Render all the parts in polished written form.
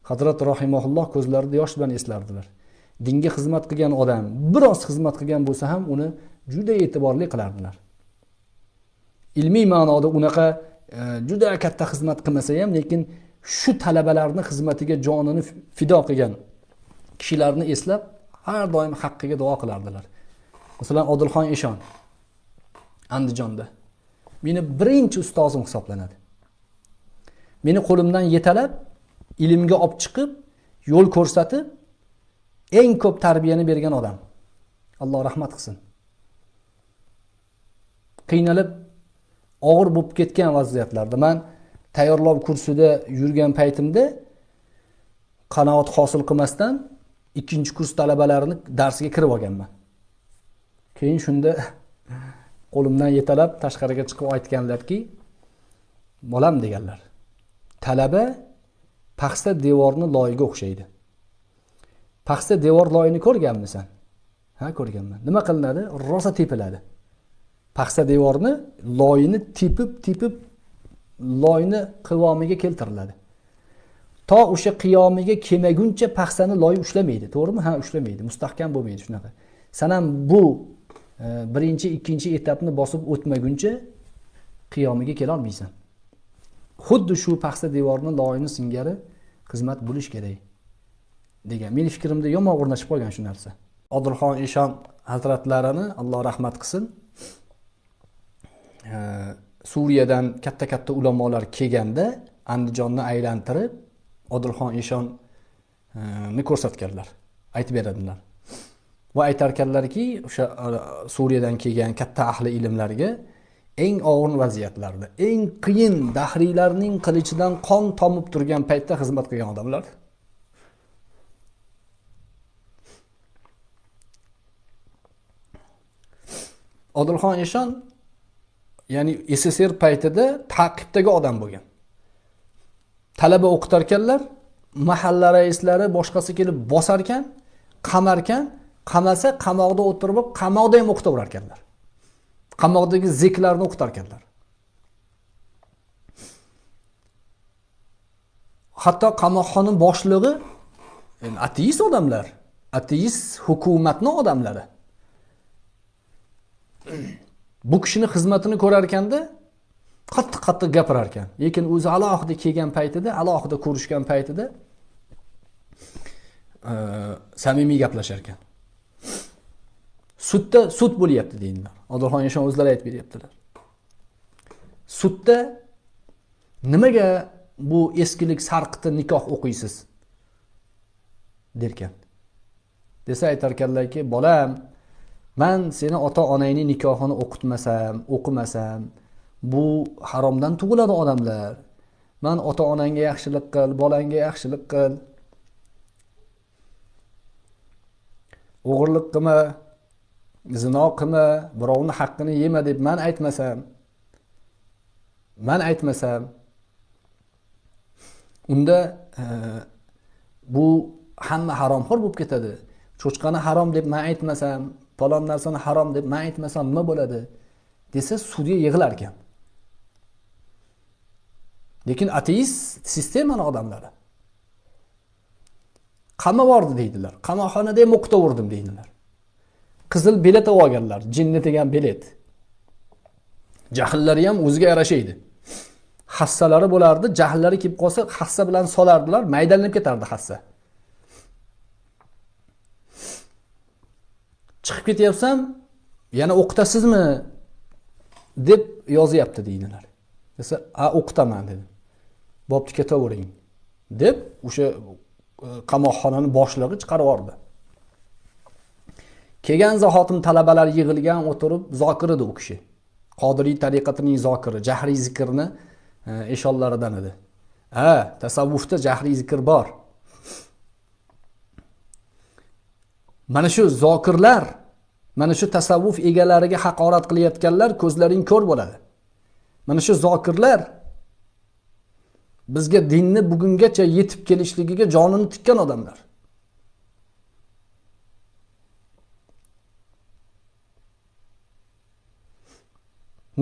Hazrat rahimahulloh ko'zlarida yosh bilan eslardilar. Dinga xizmat qilgan odam biroz xizmat qilgan bo'lsa ham uni juda e'tiborli qilardilar. Ilmiy ma'noda unaqa juda katta xizmat qilmasa ham, lekin shu talabalarni xizmatiga jonini fido qilgan kishilarni eslab har doim haqqiga duo qilardilar. Masalan, Odilxon Eshon Andijonda meni birinchi ustozim hisoblanadi. Meni qo'limdan yetalab, ilmga olib chiqib, yo'l ko'rsatib, eng ko'p tarbiyani bergan odam. Alloh rahmat qilsin. Qiynalib, og'ir bo'lib ketgan vaziyatlarda men tayyorlov kursida yurgan paytimda qanoat hosil qilmasdan ikkinchi kurs talabalarini darsiga kirib olganman. Keyin shunda qo'limdan yetalab tashqariga chiqib aytganlarki, "Bolam" deganlar. Talaba paxsa devorni loyiga o'xshaydi. Paxsa devor loyini ko'rganmisan? Ha, ko'rganman. Nima qilinadi? Rosa tepiladi. Paxsa devorni loyini tepib loyni qivomiga keltiriladi. To o'sha qiyomiga kelmaguncha paxsani loyi ushlamaydi, to'g'rimi? Ha, ushlamaydi, mustahkam bo'lmaydi shunaqa. Sen ham bu birinchi, ikkinchi etapni bosib o'tmaguncha qiyomiga kela olmaysan. Xuddi shu paxsa devorni loyini singari xizmat bo'lish kerak degan. Meni fikrimda yomon o'rnashib qolgan shu narsa. Odilxon Eshon hazratlarini Alloh rahmat qilsin. Suriyadan katta ulamolar kelganda Andijonni aylantirib Odilxon Eshonni ko'rsatganlar, aytib beradilar. Va aytarkanlarki, o'sha Suriyadan kelgan katta ahli ilmlarga eng og'ir vaziyatlarda, eng qiyin dahriylarning qilichidan qon tomib turgan paytda xizmat qilgan odamlar. Odilxon Eshon ya'ni SSR paytida ta'qibdagi odam bo'lgan. Talaba o'qitarkanlar, mahalla raislari boshqasi kelib bosarkan, qamarkan, qamasa qamoqda o'tirib, qamoqda ham o'qitaverar ekanlar. Qamoqdagi ziklarni o'qitarkanlar. Hatto qamoqxona boshlig'i ateist odamlar, ateist hukumatning odamlari. Bu kishini xizmatini ko'rar ekanda qattiq gapirar ekan. Lekin o'zi alohida kelgan paytida, alohida ko'rishgan paytida samimiy gaplashar ekan. Sudda sud bo'lyapti deydilar. Odilxon Eshon o'zlari aytib beryaptilar. Sudda nimaga bu eskilik sarqiti nikoh o'qiysiz? derkan. Desa aytarkanlarki, bolam, men seni ota-onangning nikohini o'qimasam, bu haromdan tug'iladi odamlar. Men ota-onangga yaxshilik qil, bolangga yaxshilik qil. O'g'irlik qilma, zino qilma, birovning haqqini yema deb men aytmasam, unda bu hamma haromxo'r bo'lib ketadi. Cho'chqani harom deb men aytmasam, falon narsani harom deb men aytmasam nima bo'ladi? Desa sudga yig'lar ekan. Lekin ateist sistemaning odamlari qamavordi deydilar. Qamoqxonada ham o'qitaverdim deydilar. Qizil bilet olganlar, jinni degan bilet. Jahllari ham o'ziga yarashaydi. Hassalari bo'lardi, jahllari kelib qolsa, hassa bilan solardilar, maydalanib ketardi hassa. Chiqib ketyapsam, yana o'qitasizmi deb yozyapti deydilar. Desa, o'qitaman dedim. Bo'pti, ketavering deb o'sha qamoqxonaning boshlig'i chiqarib yubordi. Kelgan zahotim talabalar yig'ilgan, o'tirib zokir edi u kishi. Qodiriy tariqatining zokiri, jahriy zikrni eshonlaridan edi. Tasavvufda jahriy zikr bor. Mana shu zokirlar, mana shu tasavvuf egalariga haqorat qilayotganlar ko'zlaring ko'r bo'ladi. Mana shu zokirlar bizga dinni bugungacha yetib kelishligiga jonini tikkan odamlar.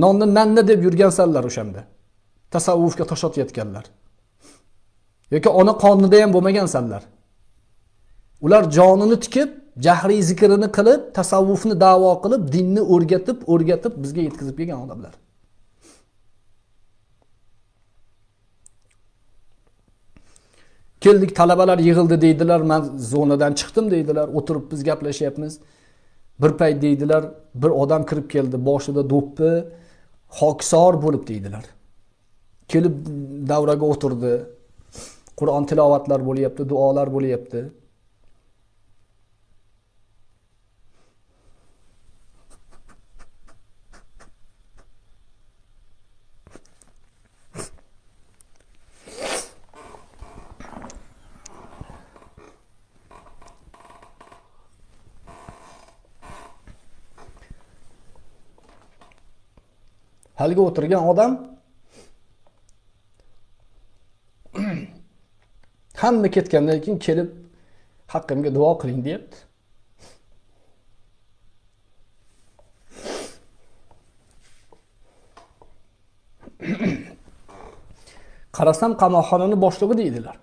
Nonni nanna deb yurgansanlar o'shanda. Tasavvufga tosh otayotganlar. yoki ona qonida ham bo'lmagansanlar. Ular jonini tikib, jahriy zikrini qilib, tasavvufni da'vo qilib, dinni o'rgatib bizga yetkazib kelgan odamlar. Keldik, talabalar yig'ildi deydilar, men zonadan chiqdim deydilar, o'tirib biz gaplashyapmiz. Bir payt deydilar, bir odam kirib keldi, boshida do'ppi, hokisor bo'lib deydilar. Kelib davraga o'tirdi. Qur'on tilovatlar bo'lyapti, duolar bo'lyapti. Halga o'tirgan odam hamma ketgandan keyin kelib haqqimga duo qiling deyapti. Qarasam qamoqxonani boshlig'i deydilar.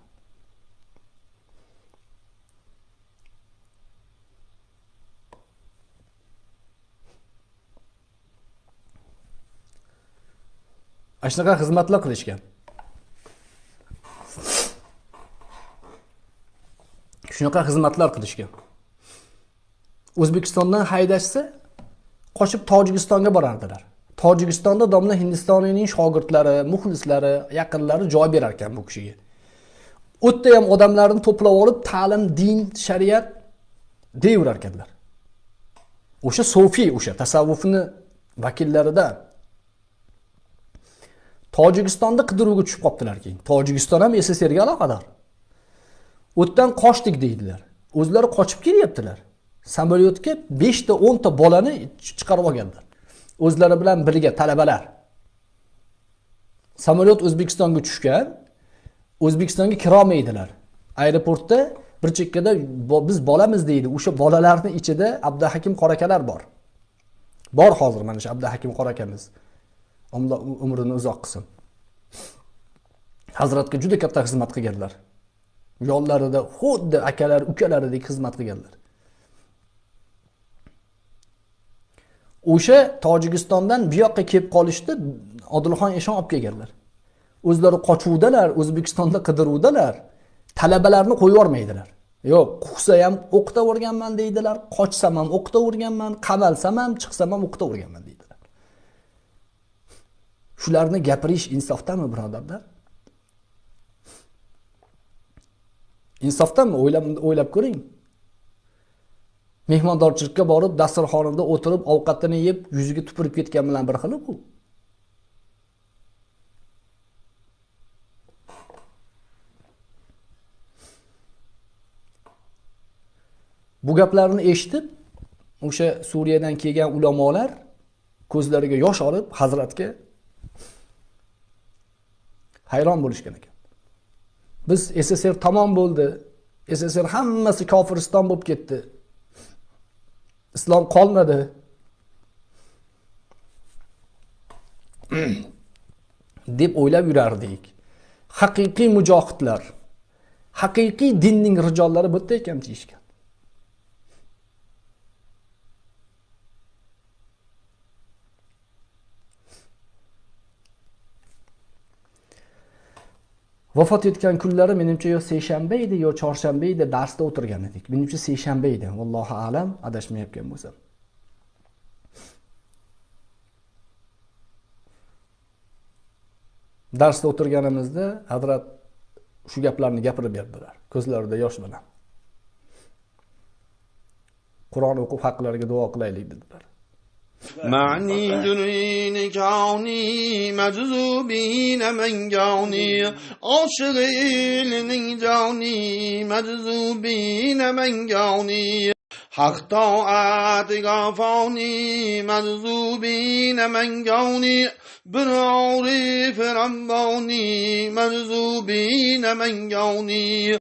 Shunaqa xizmatlar qilishgan. Shunaqa xizmatlar qilishgan. O'zbekistondan haydashsa, qochib Tojikistonga borardilar. Tojikistonda domla Hindistonning shogirdlari, muxlislari, yaqinlari joy berar ekan bu kishiga. O'tda ham odamlarni to'plab olib, ta'lim, din, shariat deyurar ekanlar. O'sha sofi, o'sha tasavvufni vakillaridan Tojikistonda qidiruvga tushib qoptilar keyin. Tojikiston ham SSRga aloqador. O'tdan qochdik deydilar. O'zlari qochib kelyaptilar. Samolyotga 5 ta 10 ta bolani chiqarib olganlar. O'zlari bilan birga talabalar. Samolyot O'zbekistonga tushgan. O'zbekistonga kirolmaydilar. Aeroportda bir chekkada biz bolamiz deydi. O'sha bolalarning ichida Abduhakim qorakalar bor. Bor hozir mana shu Abduhakim qorakamiz. Alloh umrini uzoq qilsin. Hazratga juda katta xizmat qilganlar. Yo'llarida xuddi akalar, ukalaridek xizmat qilganlar. O'sha Tojikistondan bu yoqqa kelib qolishdi, Odilxon Eshon olib kelganlar. O'zlari qochuvdalar, O'zbekistonda qidiruvdalar. Talabalarni qo'yib yormaydilar. Yo'q, quvsa ham o'qitaverganman deydilar, qochsam ham o'qitaverganman, qamalsam ham, chiqsam ham o'qitaverganman deydilar. Shularni gapirish insofdanmi, birodarlar? Insofdanmi? O'ylab ko'ring. Mehmondorchilikka borib, dasturxonida o'tirib, ovqatini yeb, yuziga tupurib ketgan bilan bir xil bu. Bu gaplarni eshitib, o'sha Suriyadan kelgan ulamolar ko'zlariga yosh olib, Hazratga hayron bo'lishgan ekan. Biz SSR tamom bo'ldi. SSR hammasi kofiriston bo'lib ketdi. Islom qolmadi. deb o'ylab yurardik. Haqiqiy mujohidlar, haqiqiy dinning rijollari bu yerda ekan deyishgan. Vafot etgan kunlari menimcha yo seshanba edi yo chorshanba edi, darsda o'tirgan edik. Menimcha seshanba edi, vallohu a'lam, adashmayotgan bo'lsam. Darsda o'tirganimizda Hazrat shu gaplarni gapirib berdilar, ko'zlarida yosh bilan. Qur'on o'qib haqlariga duo qilaylik dedilar. معني جنين كوني مجذوبين من جوني عاشقين جوني مجذوبين من جوني حق طاعت غفوني مجذوبين من جوني برعوري فرموني مجذوبين من جوني